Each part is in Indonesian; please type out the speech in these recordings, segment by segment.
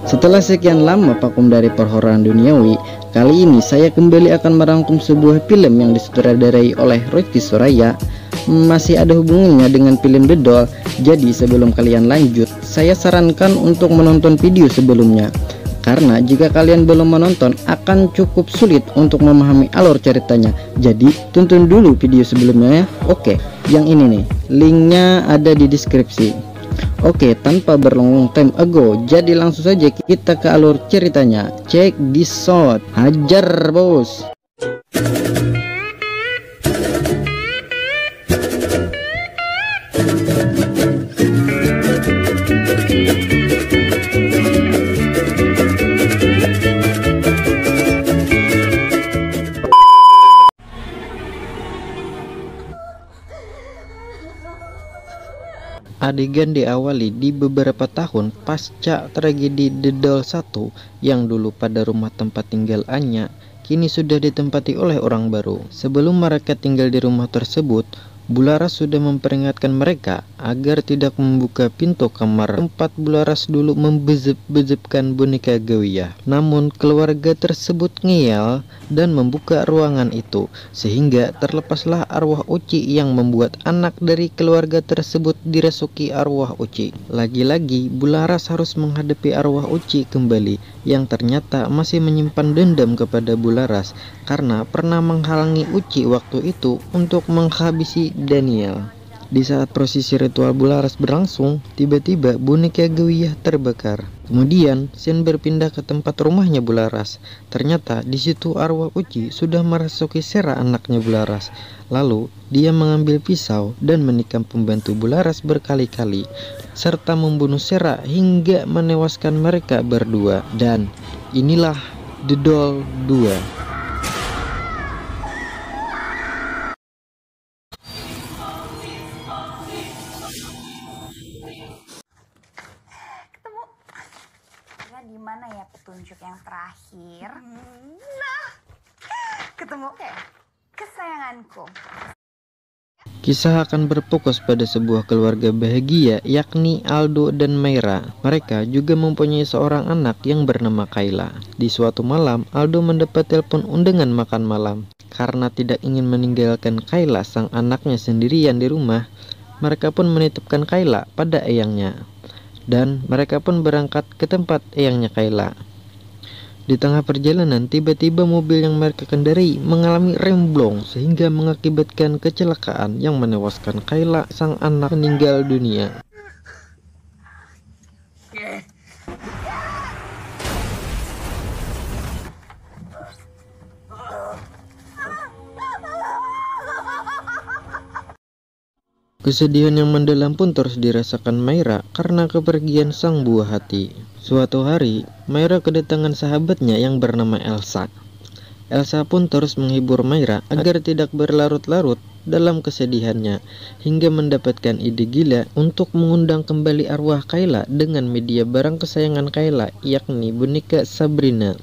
Setelah sekian lama vakum dari perhoran duniawi, kali ini saya kembali akan merangkum sebuah film yang disutradarai oleh Rocky Suraya. Masih ada hubungannya dengan film The Doll. Jadi sebelum kalian lanjut, saya sarankan untuk menonton video sebelumnya, karena jika kalian belum menonton akan cukup sulit untuk memahami alur ceritanya. Jadi tonton dulu video sebelumnya ya. Oke, yang ini nih, linknya ada di deskripsi. Oke, tanpa berlong time ago, jadi langsung saja kita ke alur ceritanya. Check this out, hajar bos. Adegan diawali di beberapa tahun pasca tragedi The Doll 1 yang dulu pada rumah tempat tinggal Anya kini sudah ditempati oleh orang baru. Sebelum mereka tinggal di rumah tersebut, Bularas sudah memperingatkan mereka agar tidak membuka pintu kamar tempat Bularas dulu membezep-bezepkan boneka Gawiyah. Namun keluarga tersebut ngeyel dan membuka ruangan itu, sehingga terlepaslah arwah Uci yang membuat anak dari keluarga tersebut dirasuki arwah Uci. Lagi-lagi Bularas harus menghadapi arwah Uci kembali, yang ternyata masih menyimpan dendam kepada Bularas karena pernah menghalangi Uci waktu itu untuk menghabisi Daniel. Di saat prosesi ritual Bularas berlangsung, tiba-tiba boneka Gawiyah terbakar. Kemudian Sen berpindah ke tempat rumahnya Bularas. Ternyata di situ arwah Uci sudah merasuki Sera, anaknya Bularas. Lalu dia mengambil pisau dan menikam pembantu Bularas berkali-kali, serta membunuh Sera hingga menewaskan mereka berdua. Dan inilah The Doll 2. Di mana ya petunjuk yang terakhir? Nah, ketemu kesayanganku. Kisah akan berfokus pada sebuah keluarga bahagia, yakni Aldo dan Mayra. Mereka juga mempunyai seorang anak yang bernama Kayla. Di suatu malam, Aldo mendapat telepon undangan makan malam. Karena tidak ingin meninggalkan Kayla, sang anaknya, sendirian di rumah, mereka pun menitipkan Kayla pada eyangnya. Dan mereka pun berangkat ke tempat eyangnya Kayla. Di tengah perjalanan, tiba-tiba mobil yang mereka kendarai mengalami remblong sehingga mengakibatkan kecelakaan yang menewaskan Kayla, sang anak, meninggal dunia. Kesedihan yang mendalam pun terus dirasakan Mayra karena kepergian sang buah hati. Suatu hari, Mayra kedatangan sahabatnya yang bernama Elsa. Elsa pun terus menghibur Mayra agar tidak berlarut-larut dalam kesedihannya, hingga mendapatkan ide gila untuk mengundang kembali arwah Kayla dengan media barang kesayangan Kayla, yakni boneka Sabrina.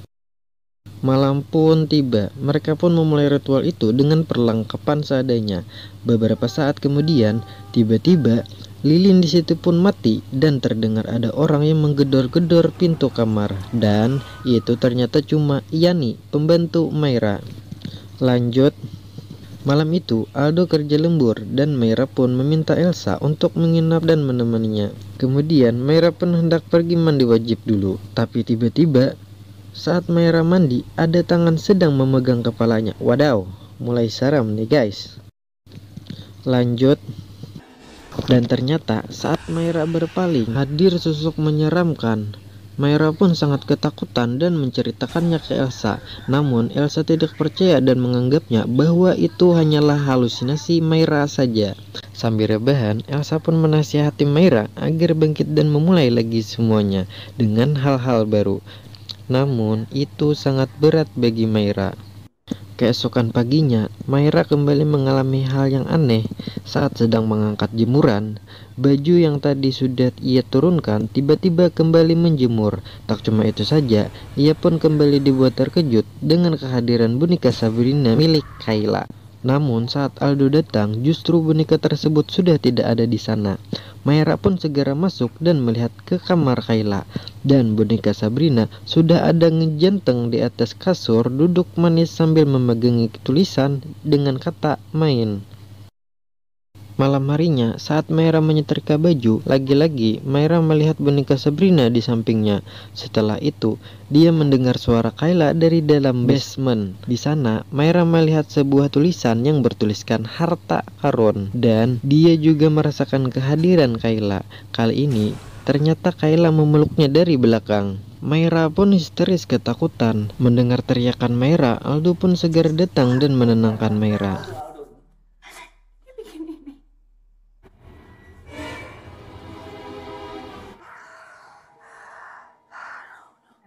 Malam pun tiba, mereka pun memulai ritual itu dengan perlengkapan seadanya. Beberapa saat kemudian, tiba-tiba lilin di situ pun mati dan terdengar ada orang yang menggedor-gedor pintu kamar. Dan itu ternyata cuma Yani, pembantu Mayra. Lanjut, malam itu Aldo kerja lembur dan Mayra pun meminta Elsa untuk menginap dan menemaninya. Kemudian Mayra pun hendak pergi mandi wajib dulu, tapi tiba-tiba saat Mayra mandi, ada tangan sedang memegang kepalanya. Wadaw, mulai seram nih guys. Lanjut, dan ternyata saat Mayra berpaling, hadir sosok menyeramkan. Mayra pun sangat ketakutan dan menceritakannya ke Elsa. Namun Elsa tidak percaya dan menganggapnya bahwa itu hanyalah halusinasi Mayra saja. Sambil rebahan, Elsa pun menasihati Mayra agar bangkit dan memulai lagi semuanya dengan hal-hal baru. Namun itu sangat berat bagi Mayra. Keesokan paginya, Mayra kembali mengalami hal yang aneh. Saat sedang mengangkat jemuran, baju yang tadi sudah ia turunkan tiba-tiba kembali menjemur. Tak cuma itu saja, ia pun kembali dibuat terkejut dengan kehadiran boneka Sabrina milik Kayla. Namun saat Aldo datang, justru boneka tersebut sudah tidak ada di sana. Mayra pun segera masuk dan melihat ke kamar Kayla. Dan boneka Sabrina sudah ada ngejenteng di atas kasur, duduk manis sambil memegangi tulisan dengan kata main. Malam harinya, saat Mayra menyetrika baju, lagi-lagi Mayra melihat boneka Sabrina di sampingnya. Setelah itu, dia mendengar suara Kayla dari dalam basement. Di sana, Mayra melihat sebuah tulisan yang bertuliskan harta karun, dan dia juga merasakan kehadiran Kayla. Kali ini, ternyata Kayla memeluknya dari belakang. Mayra pun histeris ketakutan. Mendengar teriakan Mayra, Aldo pun segera datang dan menenangkan Mayra.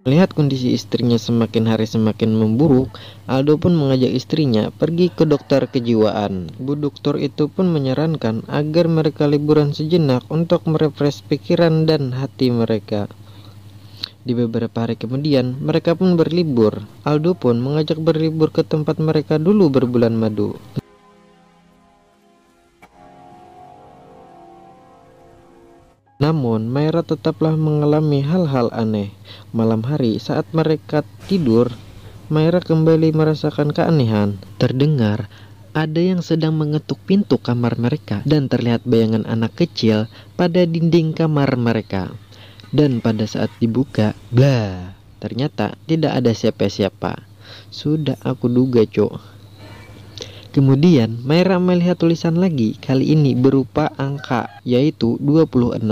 Melihat kondisi istrinya semakin hari semakin memburuk, Aldo pun mengajak istrinya pergi ke dokter kejiwaan. Bu dokter itu pun menyarankan agar mereka liburan sejenak untuk merefresh pikiran dan hati mereka. Di beberapa hari kemudian, mereka pun berlibur. Aldo pun mengajak berlibur ke tempat mereka dulu berbulan madu. Namun, Mayra tetaplah mengalami hal-hal aneh. Malam hari, saat mereka tidur, Mayra kembali merasakan keanehan. Terdengar ada yang sedang mengetuk pintu kamar mereka, dan terlihat bayangan anak kecil pada dinding kamar mereka. Dan pada saat dibuka, blah, ternyata tidak ada siapa-siapa. Sudah aku duga, cok. Kemudian Mayra melihat tulisan lagi, kali ini berupa angka, yaitu 26.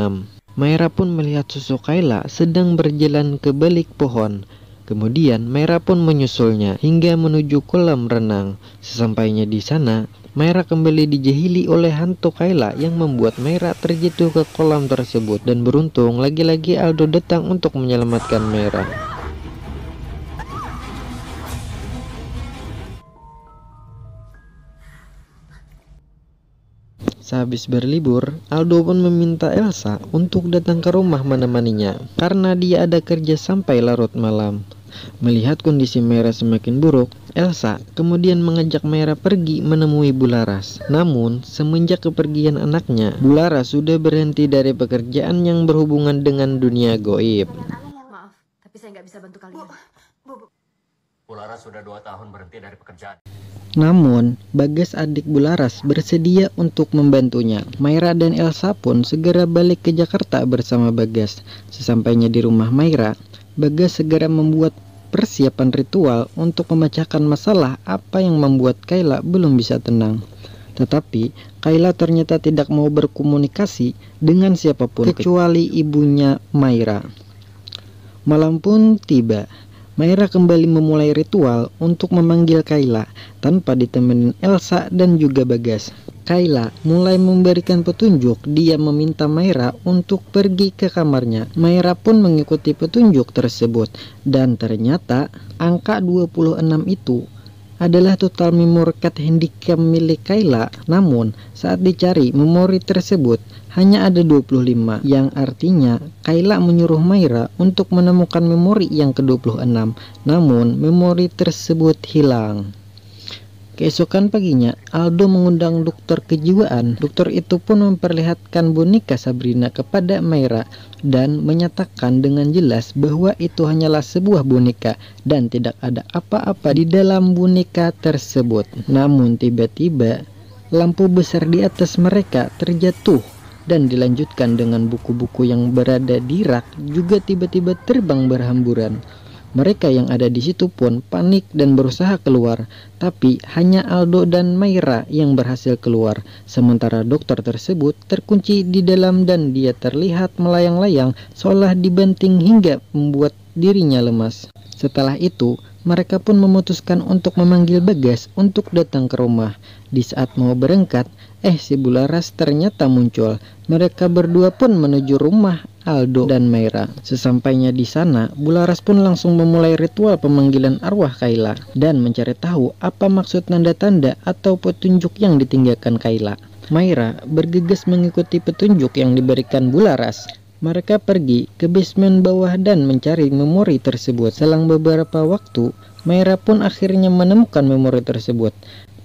Mayra pun melihat sosok Kayla sedang berjalan ke balik pohon. Kemudian Mayra pun menyusulnya hingga menuju kolam renang. Sesampainya di sana, Mayra kembali dijahili oleh hantu Kayla yang membuat Mayra terjatuh ke kolam tersebut. Dan beruntung lagi-lagi Aldo datang untuk menyelamatkan Mayra. Sehabis berlibur, Aldo pun meminta Elsa untuk datang ke rumah menemaninya karena dia ada kerja sampai larut malam. Melihat kondisi Mayra semakin buruk, Elsa kemudian mengajak Mayra pergi menemui Bularas. Namun, semenjak kepergian anaknya, Bularas sudah berhenti dari pekerjaan yang berhubungan dengan dunia goib. Maaf, tapi saya nggak bisa bantu kalian. Bularas sudah 2 tahun berhenti dari pekerjaan. Namun, Bagas adik Bularas bersedia untuk membantunya. Mayra dan Elsa pun segera balik ke Jakarta bersama Bagas. Sesampainya di rumah Mayra, Bagas segera membuat persiapan ritual untuk memecahkan masalah apa yang membuat Kayla belum bisa tenang. Tetapi, Kayla ternyata tidak mau berkomunikasi dengan siapapun kecuali ibunya Mayra. Malam pun tiba. Mayra kembali memulai ritual untuk memanggil Kayla tanpa ditemenin Elsa dan juga Bagas. Kayla mulai memberikan petunjuk. Dia meminta Mayra untuk pergi ke kamarnya. Mayra pun mengikuti petunjuk tersebut, dan ternyata angka 26 itu adalah total memory card handicap milik Kayla. Namun saat dicari memori tersebut hanya ada 25, yang artinya Kayla menyuruh Mayra untuk menemukan memori yang ke-26. Namun memori tersebut hilang. Keesokan paginya, Aldo mengundang dokter kejiwaan. Dokter itu pun memperlihatkan boneka Sabrina kepada Mayra dan menyatakan dengan jelas bahwa itu hanyalah sebuah boneka dan tidak ada apa-apa di dalam boneka tersebut. Namun tiba-tiba lampu besar di atas mereka terjatuh dan dilanjutkan dengan buku-buku yang berada di rak juga tiba-tiba terbang berhamburan. Mereka yang ada di situ pun panik dan berusaha keluar, tapi hanya Aldo dan Mayra yang berhasil keluar. Sementara dokter tersebut terkunci di dalam dan dia terlihat melayang-layang seolah dibanting hingga membuat dirinya lemas. Setelah itu, mereka pun memutuskan untuk memanggil Bagas untuk datang ke rumah. Di saat mau berangkat, si Bularas ternyata muncul. Mereka berdua pun menuju rumah Aldo dan Mayra. Sesampainya di sana, Bularas pun langsung memulai ritual pemanggilan arwah Kayla dan mencari tahu apa maksud tanda-tanda atau petunjuk yang ditinggalkan Kayla. Mayra bergegas mengikuti petunjuk yang diberikan Bularas. Mereka pergi ke basement bawah dan mencari memori tersebut. Selang beberapa waktu, Mayra pun akhirnya menemukan memori tersebut.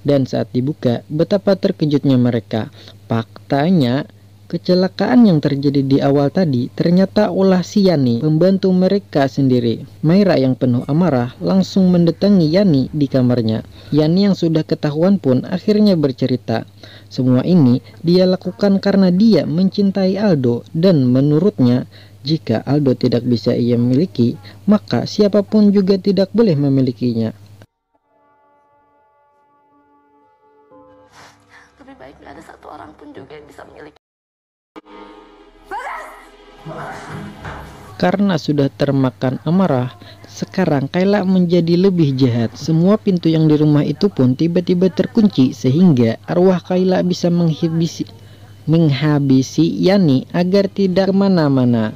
Dan saat dibuka, betapa terkejutnya mereka. Faktanya, Kecelakaan yang terjadi di awal tadi ternyata ulah si Yani, pembantu mereka sendiri. Maira yang penuh amarah langsung mendatangi Yani di kamarnya. Yani yang sudah ketahuan pun akhirnya bercerita. Semua ini dia lakukan karena dia mencintai Aldo dan menurutnya jika Aldo tidak bisa ia miliki, maka siapapun juga tidak boleh memilikinya. Lebih baik gak ada satu orang pun juga yang bisa memiliki. Karena sudah termakan amarah, sekarang Kayla menjadi lebih jahat. Semua pintu yang di rumah itu pun tiba-tiba terkunci sehingga arwah Kayla bisa menghabisi Yani agar tidak kemana-mana.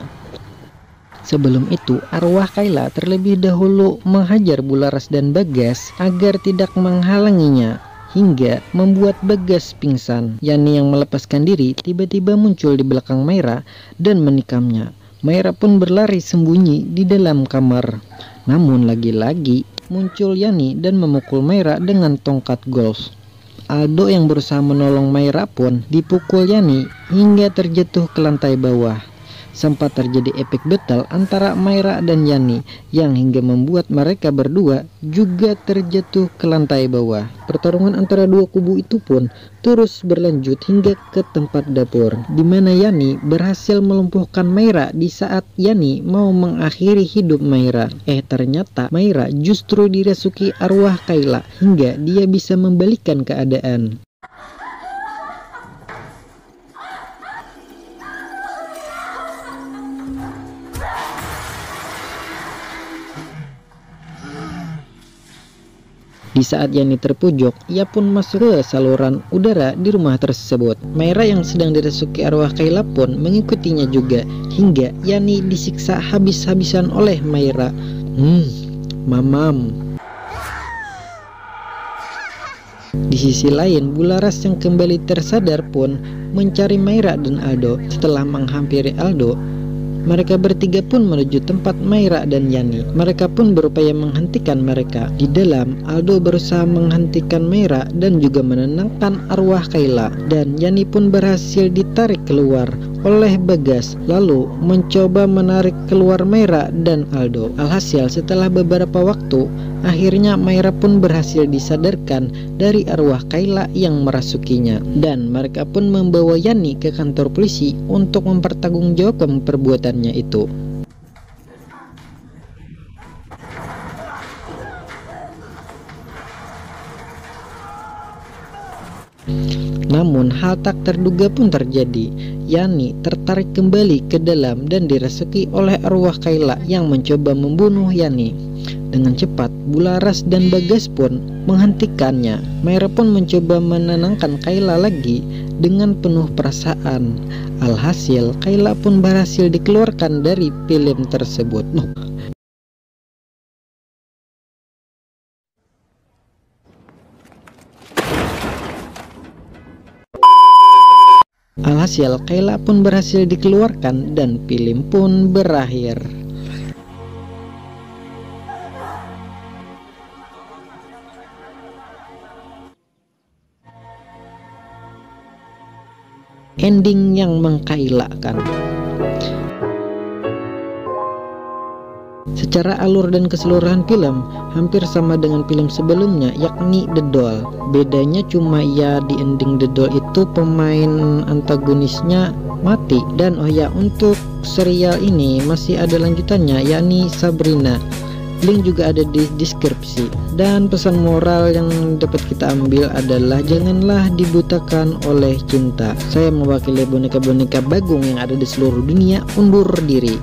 Sebelum itu, arwah Kayla terlebih dahulu menghajar Bularas dan Bagas agar tidak menghalanginya, hingga membuat Bagas pingsan. Yani yang melepaskan diri tiba-tiba muncul di belakang Maira dan menikamnya. Maira pun berlari sembunyi di dalam kamar. Namun lagi-lagi muncul Yani dan memukul Maira dengan tongkat golf. Aldo yang berusaha menolong Maira pun dipukul Yani hingga terjatuh ke lantai bawah. Sempat terjadi epic battle antara Maira dan Yani yang hingga membuat mereka berdua juga terjatuh ke lantai bawah. Pertarungan antara dua kubu itu pun terus berlanjut hingga ke tempat dapur, di mana Yani berhasil melumpuhkan Maira di saat Yani mau mengakhiri hidup Maira. Ternyata Maira justru dirasuki arwah Kayla hingga dia bisa membalikan keadaan. Di saat Yani terpojok, ia pun masuk ke saluran udara di rumah tersebut. Maira yang sedang dirasuki arwah Kayla pun mengikutinya juga, hingga Yani disiksa habis-habisan oleh Maira. Mamam. Di sisi lain, Bularas yang kembali tersadar pun mencari Maira dan Aldo. Setelah menghampiri Aldo, mereka bertiga pun menuju tempat Maira dan Yani. Mereka pun berupaya menghentikan mereka. Di dalam, Aldo berusaha menghentikan Maira dan juga menenangkan arwah Kayla. Dan Yani pun berhasil ditarik keluar oleh Bagas, lalu mencoba menarik keluar Maira dan Aldo. Alhasil setelah beberapa waktu, akhirnya Maira pun berhasil disadarkan dari arwah Kayla yang merasukinya. Dan mereka pun membawa Yani ke kantor polisi untuk mempertanggungjawabkan perbuatannya itu. Namun hal tak terduga pun terjadi. Yani tertarik kembali ke dalam dan dirasuki oleh arwah Kayla yang mencoba membunuh Yani. Dengan cepat, Bularas dan Bagas pun menghentikannya. Maira pun mencoba menenangkan Kayla lagi dengan penuh perasaan. Alhasil, Kayla pun berhasil dikeluarkan dari film tersebut. Alhasil, Kayla pun berhasil dikeluarkan dan film pun berakhir. Ending yang mengkailakan. Secara alur dan keseluruhan film hampir sama dengan film sebelumnya, yakni The Doll. Bedanya cuma ya di ending The Doll itu pemain antagonisnya mati. Dan untuk serial ini masih ada lanjutannya, yakni Sabrina. Link juga ada di deskripsi. Dan pesan moral yang dapat kita ambil adalah janganlah dibutakan oleh cinta. Saya mewakili boneka-boneka Bagong yang ada di seluruh dunia undur diri.